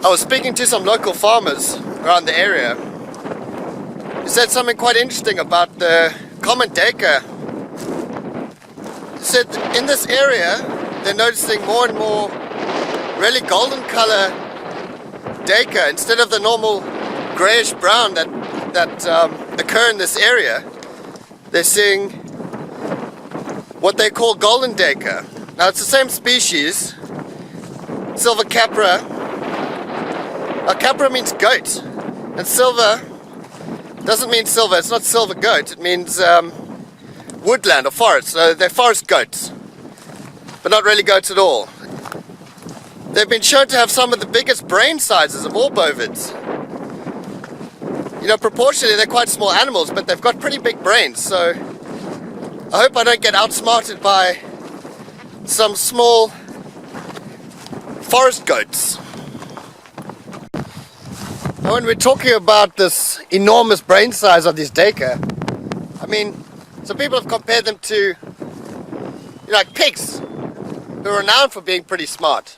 I was speaking to some local farmers around the area who said something quite interesting about the common duiker. He said in this area they're noticing more and more really golden color duiker instead of the normal grayish brown that occur in this area. They're seeing what they call golden duiker. Now it's the same species, silver capra. Now capra means goat, and silver doesn't mean silver. It's not silver goat. It means woodland or forest. So they're forest goats, but not really goats at all. They've been shown to have some of the biggest brain sizes of all bovids. You know, proportionally they're quite small animals, but they've got pretty big brains. So I hope I don't get outsmarted by some small forest goats. Now, when we're talking about this enormous brain size of these duiker, I mean, some people have compared them to, you know, like pigs, who are renowned for being pretty smart.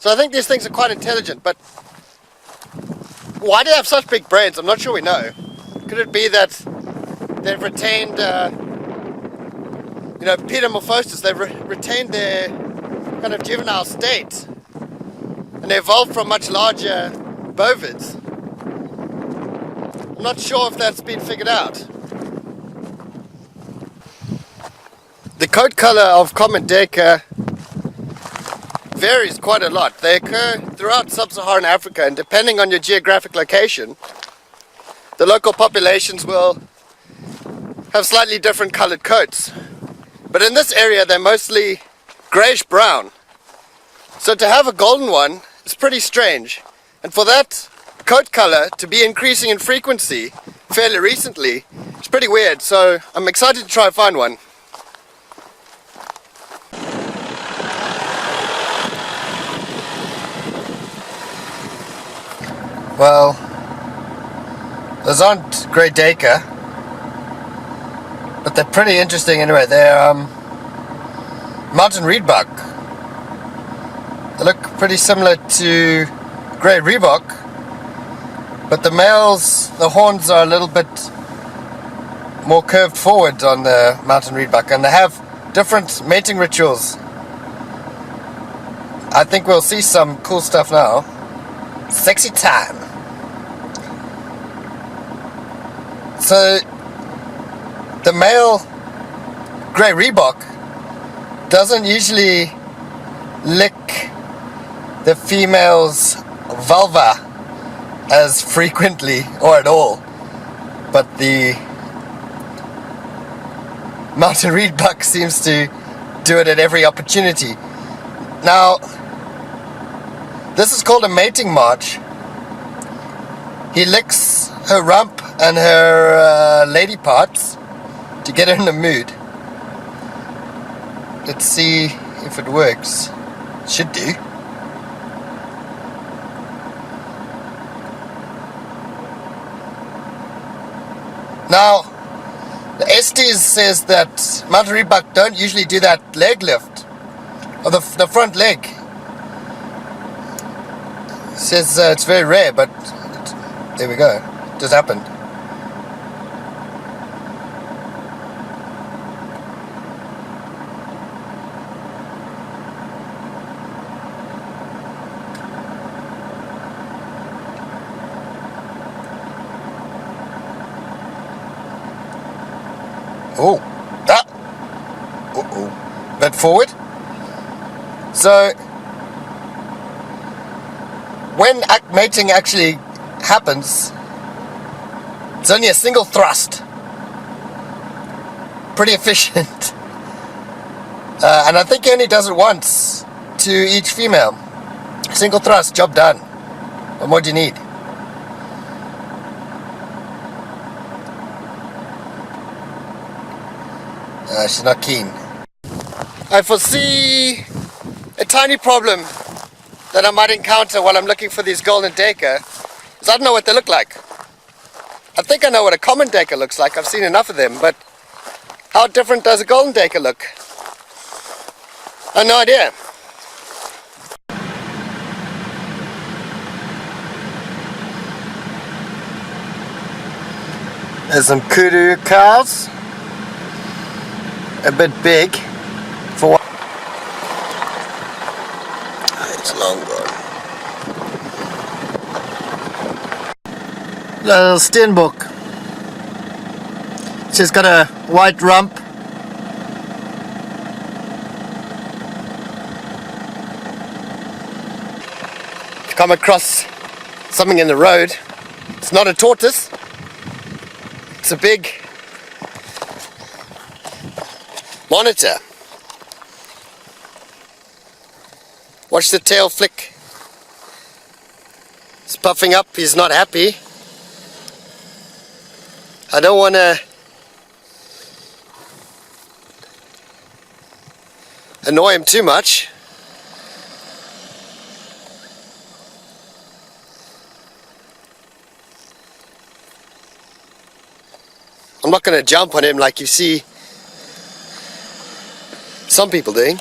So I think these things are quite intelligent, but why do they have such big brains? I'm not sure we know. Could it be that they've retained, you know, pedomorphosis? They've retained their kind of juvenile state, and they evolved from much larger bovids. I'm not sure if that's been figured out. The coat color of common duiker varies quite a lot. They occur throughout sub-Saharan Africa, and depending on your geographic location, the local populations will have slightly different colored coats. But in this area they're mostly greyish brown. So to have a golden one is pretty strange. And for that coat color to be increasing in frequency fairly recently, it's pretty weird. So I'm excited to try and find one. Well, those aren't grey duiker, but they're pretty interesting anyway. They're mountain reedbuck. They look pretty similar to grey reebok, but the males, the horns are a little bit more curved forward on the mountain reedbuck, and they have different mating rituals. I think we'll see some cool stuff now. Sexy time. So the male grey reebok doesn't usually lick the female's vulva as frequently or at all, but the mountain reedbuck seems to do it at every opportunity. Now, this is called a mating march. He licks her rump and her lady parts to get her in the mood. Let's see if it works. Should do. Now, the Estes says that mountain reedbuck don't usually do that leg lift, or the front leg. Says it's very rare, but there we go. It just happened. Oh, bit forward. So when mating actually happens, it's only a single thrust. Pretty efficient. And I think he only does it once to each female. Single thrust, job done. What more do you need? She's not keen. I foresee a tiny problem that I might encounter while I'm looking for these golden duiker, is I don't know what they look like. I think I know what a common duiker looks like. I've seen enough of them, but how different does a golden duiker look? I have no idea. There's some kudu cows. A bit big for what? It's long gone. Little steenbok. She's got a white rump. If you come across something in the road, it's not a tortoise. It's a big monitor. Watch the tail flick. He's puffing up, he's not happy. I don't want to annoy him too much. I'm not going to jump on him like you see some people doing.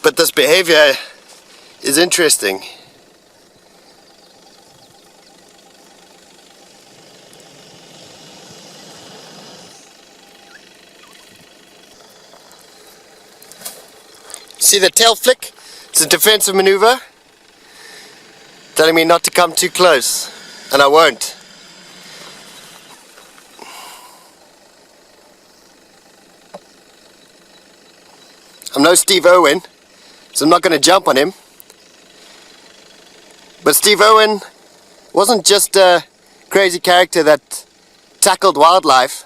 But this behavior is interesting. See the tail flick? It's a defensive maneuver, telling me not to come too close, and I won't. I'm no Steve Irwin, so I'm not going to jump on him. But Steve Irwin wasn't just a crazy character that tackled wildlife.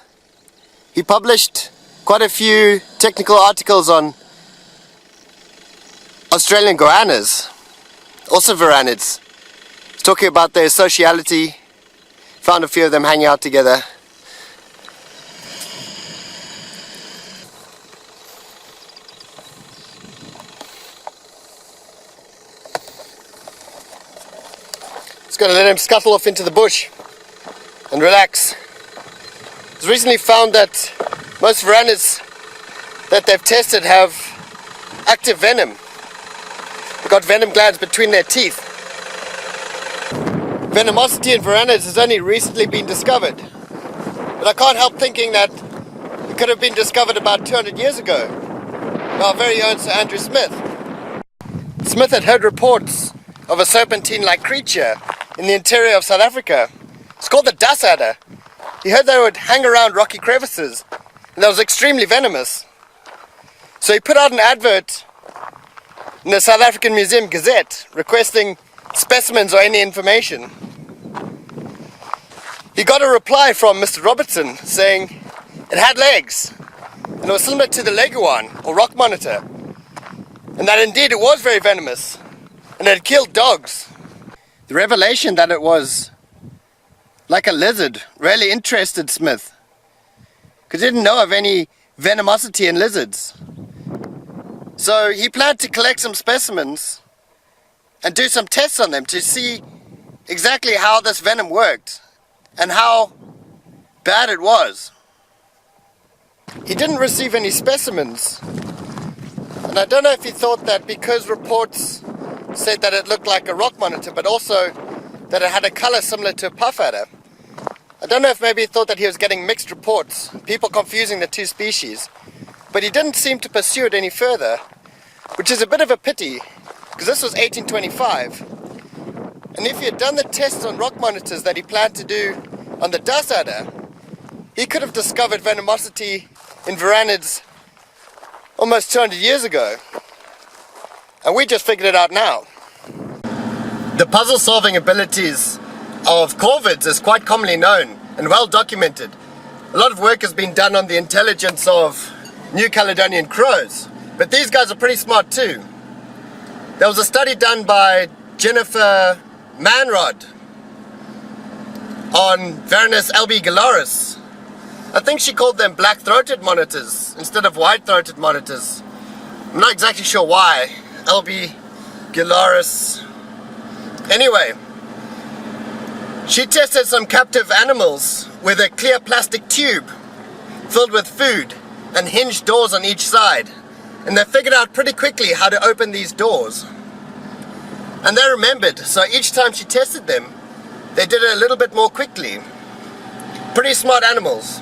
He published quite a few technical articles on Australian goannas, also varanids. He's talking about their sociality, found a few of them hanging out together. Just going to let him scuttle off into the bush and relax. It's recently found that most varanids that they've tested have active venom. They've got venom glands between their teeth. Venomosity in varanids has only recently been discovered. But I can't help thinking that it could have been discovered about 200 years ago by our very own Sir Andrew Smith. Smith had heard reports of a serpentine-like creature in the interior of South Africa. It's called the dust adder. He heard they would hang around rocky crevices, and that was extremely venomous. So he put out an advert in the South African Museum Gazette requesting specimens or any information. He got a reply from Mr. Robertson saying it had legs, and it was similar to the leguan or rock monitor, and that indeed it was very venomous, and it had killed dogs. The revelation that it was like a lizard really interested Smith, because he didn't know of any venomosity in lizards. So he planned to collect some specimens and do some tests on them to see exactly how this venom worked and how bad it was. He didn't receive any specimens, and I don't know if he thought that because reports said that it looked like a rock monitor, but also that it had a color similar to a puff adder. I don't know if maybe he thought that he was getting mixed reports, people confusing the two species, but he didn't seem to pursue it any further, which is a bit of a pity, because this was 1825, and if he had done the tests on rock monitors that he planned to do on the dust adder, he could have discovered venomosity in varanids almost 200 years ago. And we just figured it out now. The puzzle-solving abilities of corvids is quite commonly known and well documented. A lot of work has been done on the intelligence of New Caledonian crows, but these guys are pretty smart too. There was a study done by Jennifer Manrod on Varanus albigularis. I think she called them black-throated monitors instead of white-throated monitors. I'm not exactly sure why. Albigularis. Anyway, she tested some captive animals with a clear plastic tube filled with food and hinged doors on each side, and they figured out pretty quickly how to open these doors. And they remembered, so each time she tested them, they did it a little bit more quickly. Pretty smart animals.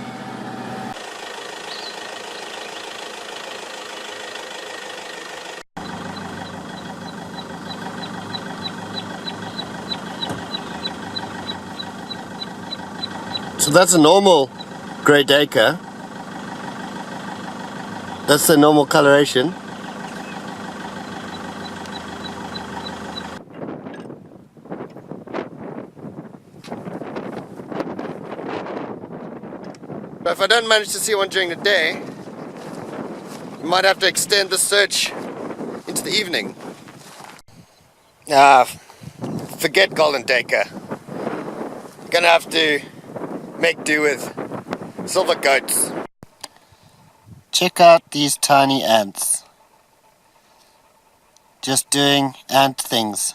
So that's a normal grey duiker. That's the normal coloration. But if I don't manage to see one during the day, we might have to extend the search into the evening. Forget golden duiker. You're gonna have to make do with silver goats. Check out these tiny ants. Just doing ant things.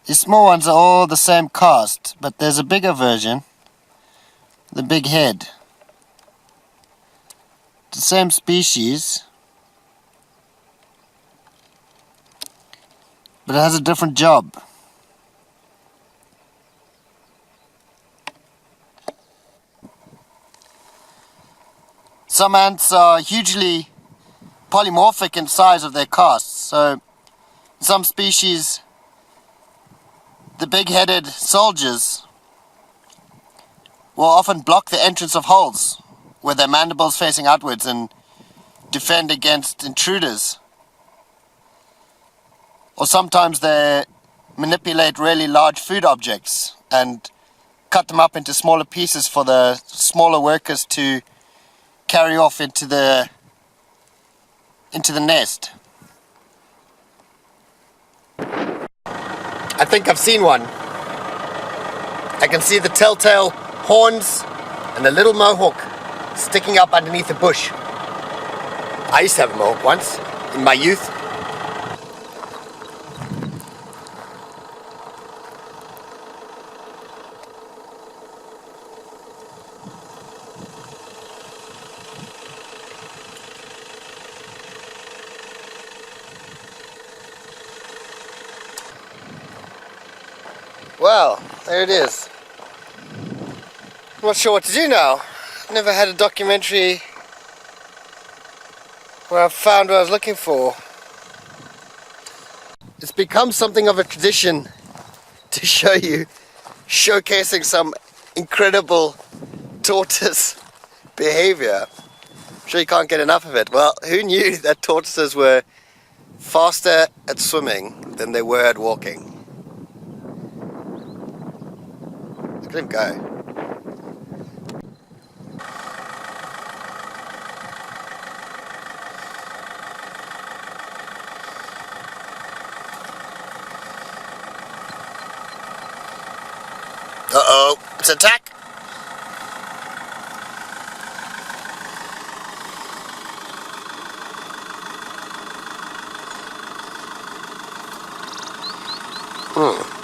These small ones are all the same caste, but there's a bigger version. The big head. The same species, but it has a different job. Some ants are hugely polymorphic in size of their castes. So, in some species, the big-headed soldiers will often block the entrance of holes with their mandibles facing outwards and defend against intruders. Or sometimes they manipulate really large food objects and cut them up into smaller pieces for the smaller workers to carry off into the nest. I think I've seen one. I can see the telltale horns and a little mohawk sticking up underneath a bush. I used to have a mohawk once, in my youth. Well, there it is. I'm not sure what to do now. Never had a documentary where I found what I was looking for. It's become something of a tradition to show you, showcasing some incredible tortoise behavior. I'm sure you can't get enough of it. Well, who knew that tortoises were faster at swimming than they were at walking? Look at him go. Uh-oh, it's an attack! Hmm.